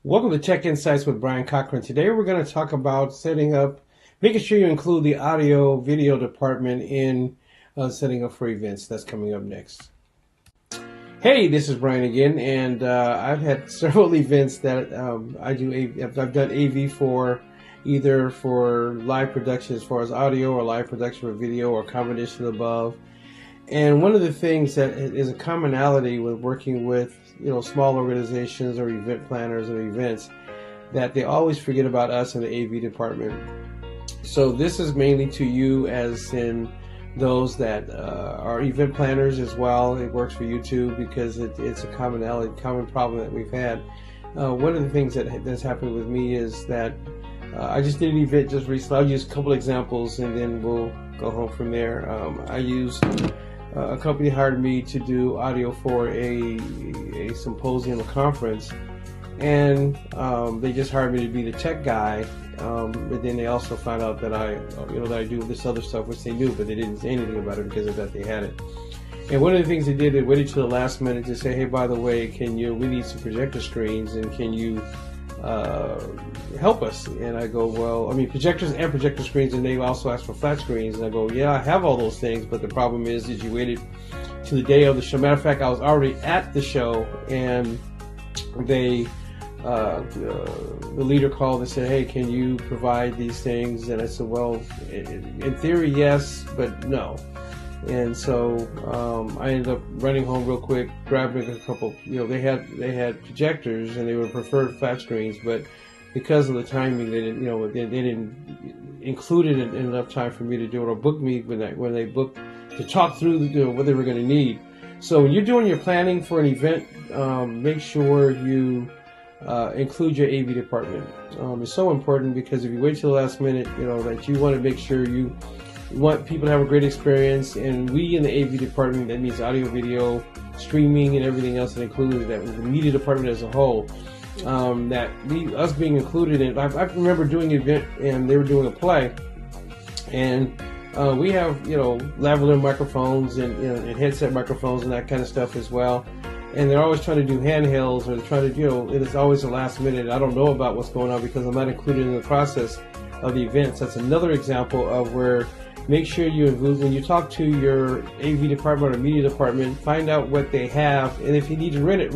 Welcome to Tech Insights with Brian Cochran. Today we're going to talk about making sure you include the audio video department in setting up for events. That's coming up next. Hey, this is Brian again, and I've had several events that I've done AV for, either for live production as far as audio or live production for video or a combination of above. And one of the things that is a commonality with working with small organizations or event planners or events, that they always forget about us in the AV department. So this is mainly to you, as in those that are event planners as well. It works for you too, because it's a common problem that we've had. One of the things that's happened with me is that I just did an event just recently. I'll use a couple examples and then we'll go home from there. A company hired me to do audio for a symposium, a conference, and they just hired me to be the tech guy. But then they also found out that I do this other stuff, which they knew, but they didn't say anything about it because of that they had it. And one of the things they did, they waited till the last minute to say, hey, by the way, we need some projector screens, and can you help us? And I go, well, projectors and projector screens, and they also asked for flat screens. And I go, yeah, I have all those things, but the problem is you waited to the day of the show. Matter of fact, I was already at the show, and the leader called and said, hey, can you provide these things? And I said, well, in theory, yes, but no. And so I ended up running home real quick, grabbing a couple. They had projectors, and they were preferred flat screens, but because of the timing, they didn't include it in enough time for me to do it, or book me when they booked to talk through what they were going to need. So when you're doing your planning for an event, make sure you include your AV department. It's so important, because if you wait till the last minute, that you want to make sure you want people to have a great experience. And we in the AV department, that means audio, video, streaming, and everything else that includes that, with the media department as a whole, us being included in it. I remember doing an event, and they were doing a play, and we have lavalier microphones and headset microphones and that kind of stuff as well. And they're always trying to do handhelds, or they're trying to it's always the last minute. I don't know about what's going on because I'm not included in the process of the events. That's another example of where, make sure you include, when you talk to your AV department or media department, find out what they have, and if you need to rent it.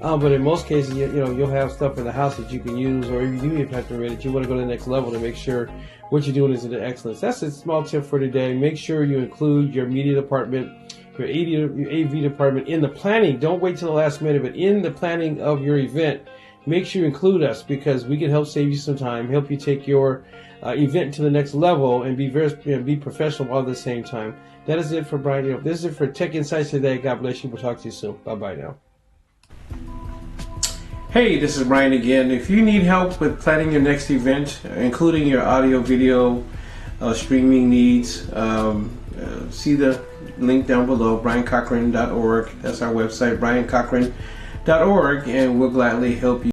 But in most cases, you'll have stuff in the house that you can use, or if you do have to rent it, you want to go to the next level to make sure what you're doing is in excellence. That's a small tip for today. Make sure you include your media department, your AV department in the planning. Don't wait till the last minute, but in the planning of your event, make sure you include us, because we can help save you some time, help you take your event to the next level, and be professional all at the same time. That is it for Brian. This is it for Tech Insights today. God bless you. We'll talk to you soon. Bye-bye now. Hey, this is Brian again. If you need help with planning your next event, including your audio, video, streaming needs, see the link down below, briancochran.org. That's our website, briancochran.org, and we'll gladly help you.